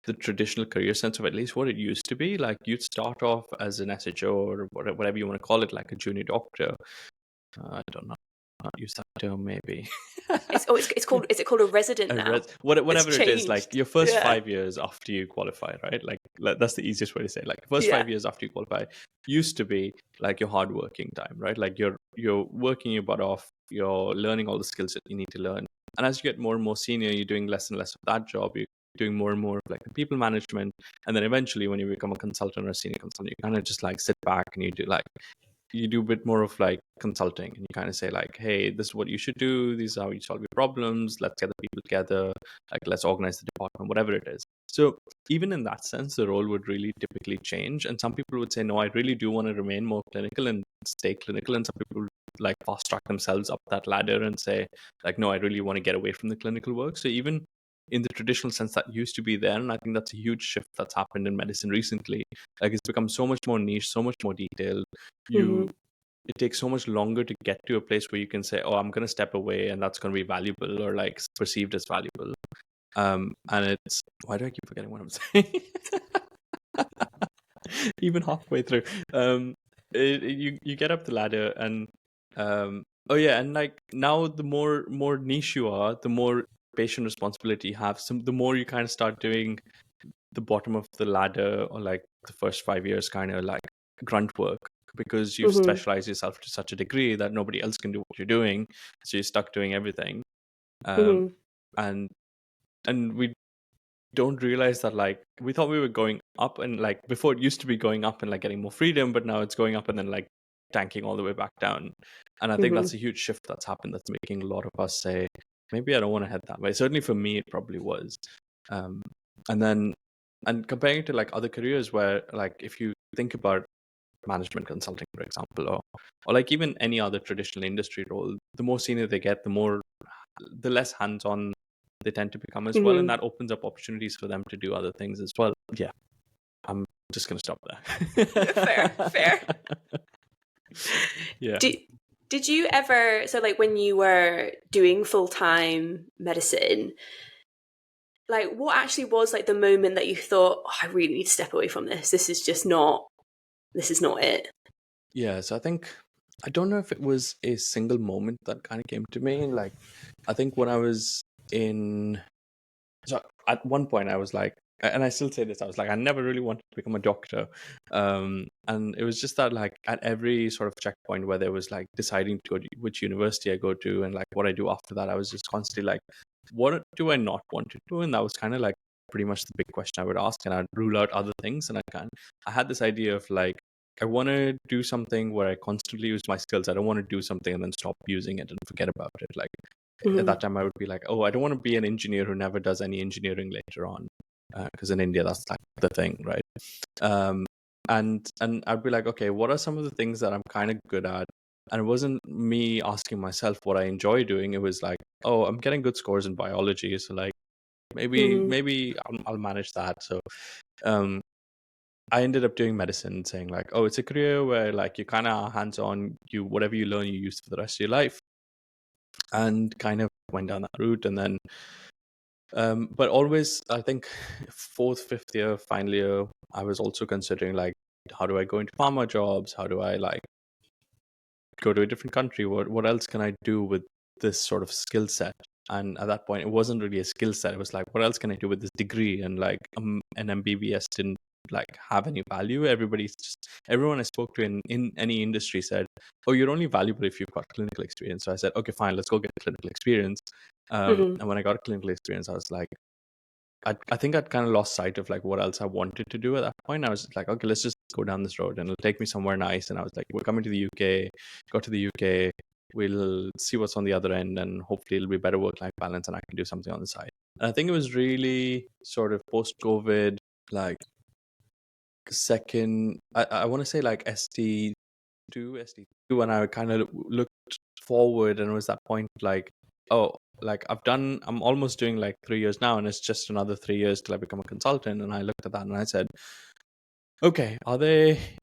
the traditional career sense of at least what it used to be, like you'd start off as an SHO or whatever you want to call it, like a junior doctor. I don't know. Not use that term, maybe. It's called, is it called a resident now? It's Whatever it is, like changed. your first Yeah. 5 years after you qualify, right? Like that's the easiest way to say it. Like first Yeah. 5 years after you qualify used to be like your hard working time, right? Like you're working your butt off, you're learning all the skills that you need to learn. And as you get more and more senior, you're doing less and less of that job. You're doing more and more of like the people management. And then eventually when you become a consultant or a senior consultant, you kind of just like sit back and you do a bit more of like consulting, and you kind of say like, hey, this is what you should do, these are how you solve your problems, let's get the people together, like let's organize the department, whatever it is. So even in that sense, the role would really typically change, and some people would say, no, I really do want to remain more clinical and stay clinical, and some people would like fast track themselves up that ladder and say like, no, I really want to get away from the clinical work. So even in the traditional sense that used to be there, and I think that's a huge shift that's happened in medicine recently. Like it's become so much more niche, so much more detailed. Mm-hmm. It takes so much longer to get to a place where you can say, oh, I'm going to step away and that's going to be valuable or like perceived as valuable. And it's, why do I keep forgetting what I'm saying? Even halfway through. You get up the ladder and oh yeah, and like now the more niche you are, the more patient responsibility you have. So the more you kind of start doing the bottom of the ladder, or like the first 5 years kind of like grunt work, because you've Mm-hmm. specialized yourself to such a degree that nobody else can do what you're doing, so you're stuck doing everything. um, Mm-hmm. and we don't realize that like we thought we were going up, and like before it used to be going up and like getting more freedom, but now it's going up and then like tanking all the way back down. And I think Mm-hmm. that's a huge shift that's happened, that's making a lot of us say, maybe I don't want to head that way. Certainly for me it probably was. um, and then and comparing it to like other careers where like if you think about management consulting, for example, or like even any other traditional industry role, the more senior they get, the less hands-on they tend to become as well, and Mm-hmm. that opens up opportunities for them to do other things as well. Yeah, I'm just gonna stop there. Fair. Yeah. Did you ever, so like when you were doing full-time medicine, like what actually was like the moment that you thought, oh, I really need to step away from this. This is not it. Yeah, so I think I don't know if it was a single moment that kind of came to me. Like, I think when I was in, so at one point I was like, and I still say this, I was like, I never really wanted to become a doctor. And it was just that, like, at every sort of checkpoint where there was like deciding to go to which university I go to and like what I do after that, I was just constantly like, what do I not want to do? And that was kind of like pretty much the big question I would ask, and I'd rule out other things. And I had this idea of like, I want to do something where I constantly use my skills. I don't want to do something and then stop using it and forget about it. Like, at that time I would be like, oh, I don't want to be an engineer who never does any engineering later on, because in India that's like the thing, right? And I'd be like, okay, what are some of the things that I'm kind of good at? And it wasn't me asking myself what I enjoy doing. It was like, oh, I'm getting good scores in biology, so like maybe I'll manage that. So um I ended up doing medicine, saying like, oh, it's a career where like you kind of hands on, you whatever you learn you use for the rest of your life, and kind of went down that route. And then but always, I think, fourth, fifth year, final year, I was also considering like, how do I go into pharma jobs? How do I like go to a different country? What else can I do with this sort of skill set? And at that point, it wasn't really a skill set. It was like, what else can I do with this degree? And like, an MBBS didn't like have any value. Everyone I spoke to in any industry said, oh, you're only valuable if you've got clinical experience. So I said, okay, fine, let's go get clinical experience. And when I got clinical experience, I was like, I think I'd kind of lost sight of like what else I wanted to do at that point. I was just like, okay, let's just go down this road and it'll take me somewhere nice. And I was like, we're coming to the UK, go to the UK, we'll see what's on the other end, and hopefully it'll be better work-life balance and I can do something on the side. And I think it was really sort of post-COVID, like second, I want to say like ST2, when I kind of looked forward, and it was that point like, oh, like I'm almost doing like 3 years now, and it's just another 3 years till I become a consultant. And I looked at that and I said, okay,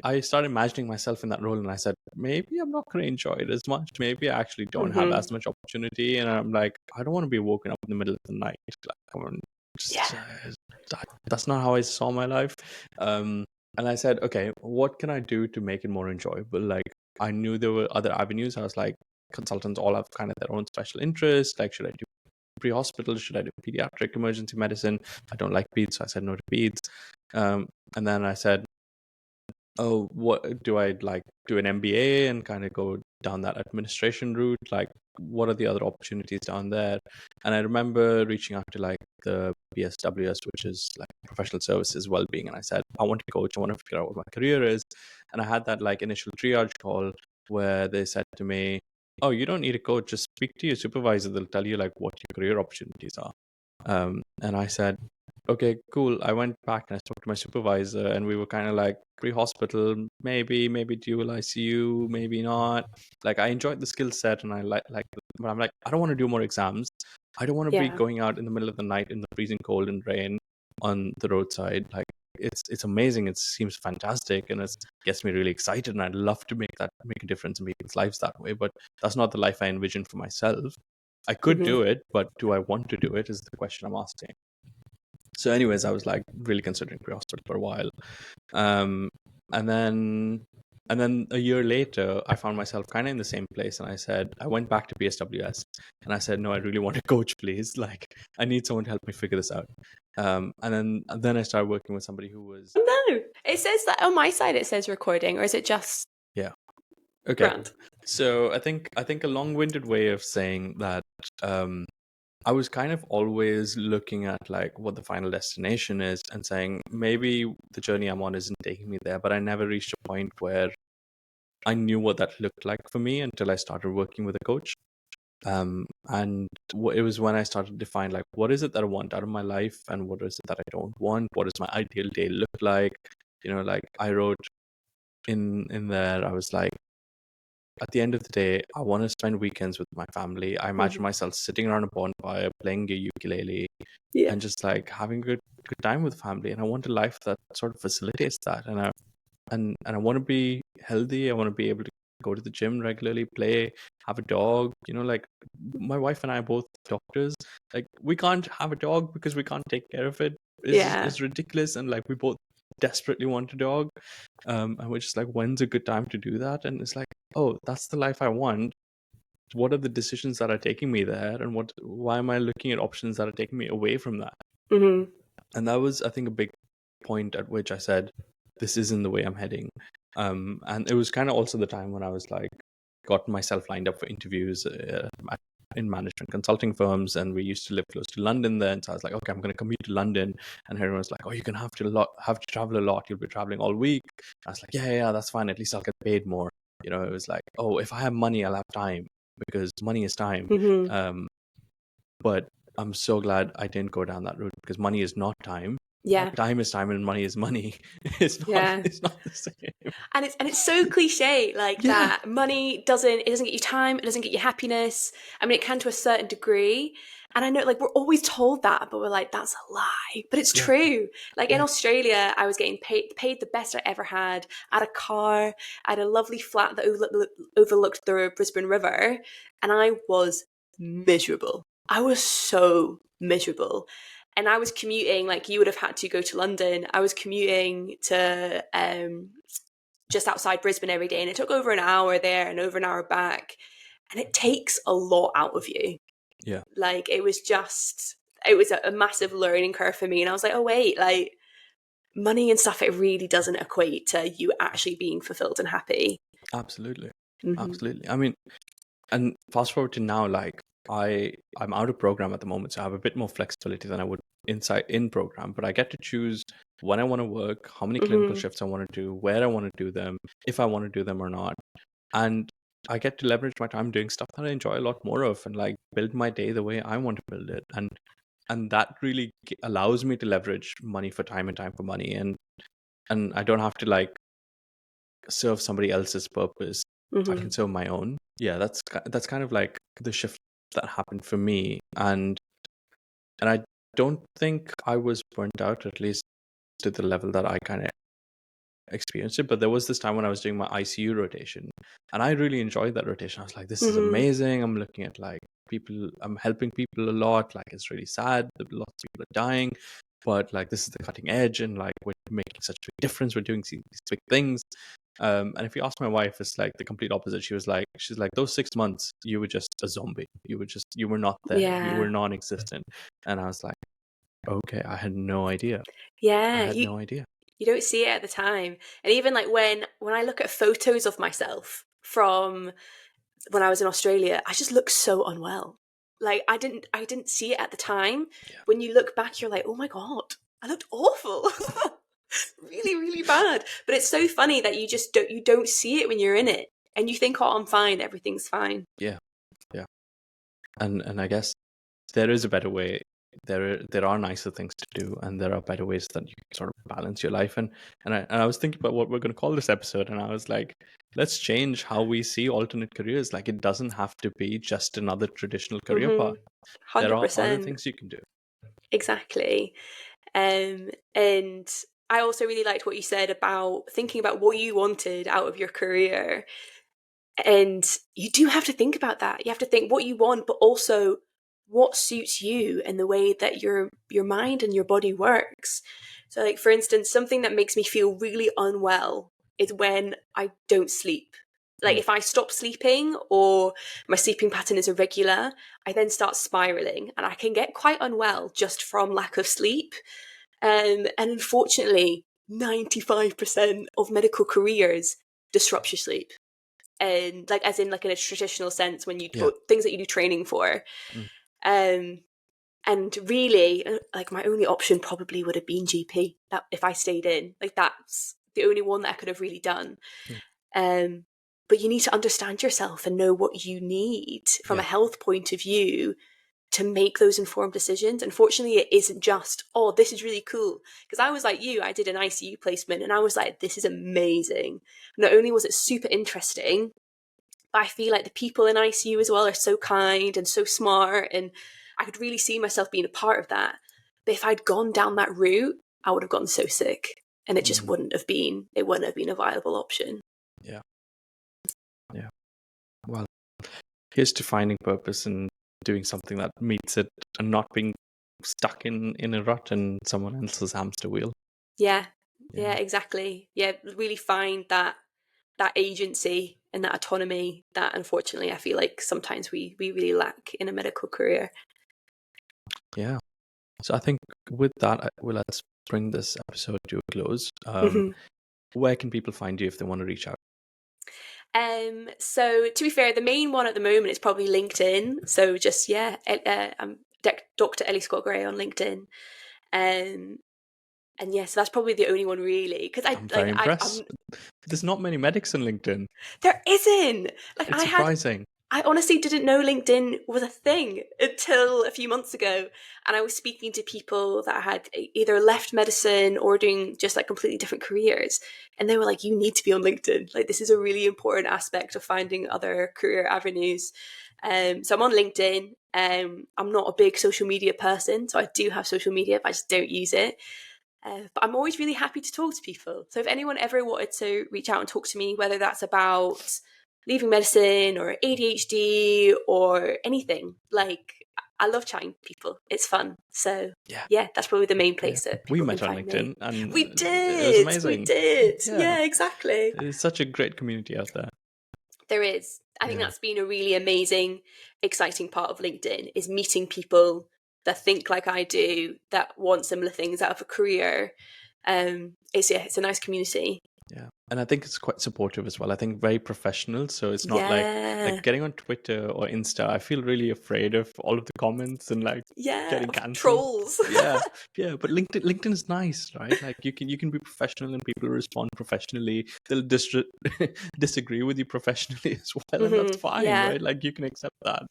I started imagining myself in that role, and I said, maybe I'm not going to enjoy it as much. Maybe I actually don't have as much opportunity. And I'm like, I don't want to be woken up in the middle of the night. Like, I want just, that's not how I saw my life. And I said, okay, what can I do to make it more enjoyable? Like, I knew there were other avenues. I was like, consultants all have kind of their own special interests. Like, should I do pre-hospital? Should I do pediatric emergency medicine? I don't like peds, so I said no to peds. And then I said, oh, what do I like do an MBA and kind of go down that administration route? Like, what are the other opportunities down there? And I remember reaching out to like the PSWS, which is like professional services well-being, and I said, I want to coach, I want to figure out what my career is. And I had that like initial triage call where they said to me, oh, you don't need a coach, just speak to your supervisor, they'll tell you like what your career opportunities are. And I said, okay, cool. I went back and I spoke to my supervisor, and we were kind of like pre-hospital, maybe dual ICU, maybe not. Like, I enjoyed the skill set, and I but I'm like, I don't want to do more exams. I don't want to be going out in the middle of the night in the freezing cold and rain on the roadside. Like, it's amazing. It seems fantastic, and it gets me really excited, and I'd love to make a difference in people's lives that way. But that's not the life I envision for myself. I could do it, but do I want to do it is the question I'm asking. So anyways, I was like really considering pre-hospital for a while. And then a year later, I found myself kind of in the same place. And I went back to PSWS and I said, no, I really want a coach, please. Like, I need someone to help me figure this out. And then I started working with somebody who was... No, it says that on my side, it says recording, or is it just... Yeah. Okay. Grand. So I think a long-winded way of saying that, I was kind of always looking at like what the final destination is and saying, maybe the journey I'm on isn't taking me there, but I never reached a point where I knew what that looked like for me until I started working with a coach. And it was when I started to define like, what is it that I want out of my life and what is it that I don't want? What does my ideal day look like? You know, like I wrote in there, I was like, at the end of the day, I want to spend weekends with my family. I imagine myself sitting around a bonfire, playing a ukulele, and just like having a good time with family. And I want a life that sort of facilitates that. And I want to be healthy. I want to be able to go to the gym regularly, play, have a dog. You know, like my wife and I are both doctors. Like, we can't have a dog because we can't take care of it. It's ridiculous. And like, we both desperately want a dog. And we're just like, when's a good time to do that? And it's like, oh, that's the life I want. What are the decisions that are taking me there, and why am I looking at options that are taking me away from that? Mm-hmm. And that was, I think, a big point at which I said, this isn't the way I'm heading. And it was kind of also the time when I was like, got myself lined up for interviews in management consulting firms, and we used to live close to London then. So I was like, okay, I'm going to commute to London, and everyone was like, oh, you're going to have to travel a lot. You'll be traveling all week. I was like, yeah, that's fine. At least I'll get paid more. You know, it was like, oh, if I have money, I'll have time, because money is time. Mm-hmm. But I'm so glad I didn't go down that route, because money is not time. Yeah. Time is time, and money is money. It's not. Yeah. It's not the same. And it's so cliche, like Yeah. that money doesn't get you time, it doesn't get you happiness. I mean, it can to a certain degree. And I know, like, we're always told that, but we're like, that's a lie. But it's Yeah. true. Like, in Yeah. Australia, I was getting paid the best I ever had. I had a car, I had a lovely flat that overlooked the Brisbane River, and I was miserable. I was so miserable. And I was commuting, like you would have had to go to London. I was commuting to just outside Brisbane every day, and it took over an hour there and over an hour back. And it takes a lot out of you. Yeah. Like, it was a massive learning curve for me. And I was like, oh wait, like, money and stuff, it really doesn't equate to you actually being fulfilled and happy. Absolutely. Mm-hmm. Absolutely. I mean, and fast forward to now, like I'm out of program at the moment, so I have a bit more flexibility than I would inside in program, but I get to choose when I want to work, how many clinical Mm-hmm. shifts I want to do, where I want to do them, if I want to do them or not. And I get to leverage my time doing stuff that I enjoy a lot more of, and like build my day the way I want to build it. And that really allows me to leverage money for time and time for money, and I don't have to like serve somebody else's purpose. I Mm-hmm. can serve my own. Yeah, that's kind of like the shift that happened for me, and I don't think I was burnt out, at least to the level that I kind of experienced it. But there was this time when I was doing my ICU rotation, and I really enjoyed that rotation. I was like, this is Mm-hmm. amazing. I'm looking at like people, I'm helping people a lot. Like, it's really sad that lots of people are dying, but like this is the cutting edge, and like we're making such a big difference. We're doing these big things. And if you ask my wife, it's like the complete opposite. She's like, those 6 months, you were just a zombie. You were not there. You Yeah. were non-existent. And I was like, okay, I had no idea. I Yeah. had no idea. You don't see it at the time. And even like when I look at photos of myself from when I was in Australia, I just look so unwell. Like, I didn't see it at the time. Yeah. When you look back, you're like, oh my God, I looked awful. Really, really bad. But it's so funny that you don't see it when you're in it. And you think, oh, I'm fine, everything's fine. Yeah. Yeah. And I guess there is a better way. There are nicer things to do, and there are better ways that you can sort of balance your life. And I was thinking about what we're going to call this episode, and I was like, let's change how we see alternate careers. Like, it doesn't have to be just another traditional career path. There are other 100%. things you can do. Exactly. And I also really liked what you said about thinking about what you wanted out of your career. And you do have to think about that. You have to think what you want, but also what suits you and the way that your mind and your body works. So, like, for instance, something that makes me feel really unwell is when I don't sleep. Like, if I stop sleeping or my sleeping pattern is irregular, I then start spiraling, and I can get quite unwell just from lack of sleep. And unfortunately, 95% of medical careers disrupt your sleep. And like, as in like in a traditional sense, when you things that you do training for. And really, like, my only option probably would have been GP, that if I stayed in, like, that's the only one that I could have really done. But you need to understand yourself and know what you need from a health point of view to make those informed decisions. Unfortunately, it isn't just, oh, this is really cool. Because I was like you, I did an ICU placement and I was like, this is amazing. Not only was it super interesting, but I feel like the people in ICU as well are so kind and so smart, and I could really see myself being a part of that. But if I'd gone down that route, I would have gotten so sick, and it just wouldn't have been a viable option. Yeah. Yeah. Well, here's to finding purpose and doing something that meets it, and not being stuck in a rut and someone else's hamster wheel. Yeah, exactly. Yeah, really find that agency and that autonomy that unfortunately I feel like sometimes we really lack in a medical career. Yeah. So I think with that, let's bring this episode to a close. Where can people find you if they want to reach out? So to be fair, the main one at the moment is probably LinkedIn. So just, I'm Dr. Ellie Scott Gray on LinkedIn. And yes, that's probably the only one really. Because I'm very impressed. There's not many medics on LinkedIn. There isn't. Like, it's surprising. I honestly didn't know LinkedIn was a thing until a few months ago. And I was speaking to people that had either left medicine or doing just like completely different careers. And they were like, you need to be on LinkedIn. Like, this is a really important aspect of finding other career avenues. So I'm on LinkedIn. I'm not a big social media person. So I do have social media, but I just don't use it. But I'm always really happy to talk to people. So if anyone ever wanted to reach out and talk to me, whether that's about leaving medicine or ADHD or anything, like, I love chatting to people. It's fun. So yeah, that's probably the main place that people we met can on find LinkedIn, me. and We did. It was amazing. We did. Yeah, exactly. It's such a great community out there. There is. I think that's been a really amazing, exciting part of LinkedIn, is meeting people that think like I do, that want similar things out of a career. It's a nice community. Yeah, and I think it's quite supportive as well. I think very professional, so it's not like getting on Twitter or Insta. I feel really afraid of all of the comments and like getting cancelled. Trolls. yeah, but LinkedIn is nice, right? Like you can be professional and people respond professionally. They'll disagree with you professionally as well, and that's fine, right? Like you can accept that.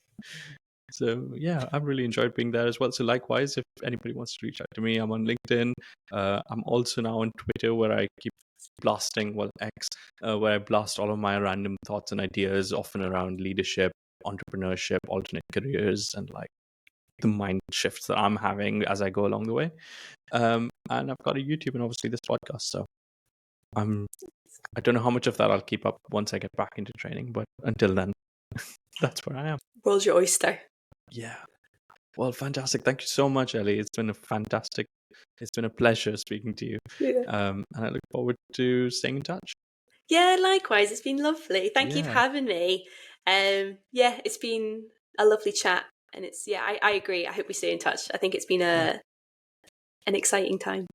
So yeah, I've really enjoyed being there as well. So likewise, if anybody wants to reach out to me, I'm on LinkedIn. I'm also now on Twitter, where I keep blasting, X, where I blast all of my random thoughts and ideas, often around leadership, entrepreneurship, alternate careers, and like the mind shifts that I'm having as I go along the way. And I've got a YouTube and obviously this podcast. So I don't know how much of that I'll keep up once I get back into training, but until then, that's where I am. World's your oyster. Yeah. Well, fantastic. Thank you so much, Ellie. It's been a pleasure speaking to you. Yeah. And I look forward to staying in touch. Yeah, likewise. It's been lovely. Thank you for having me. It's been a lovely chat. And I agree. I hope we stay in touch. I think it's been an exciting time.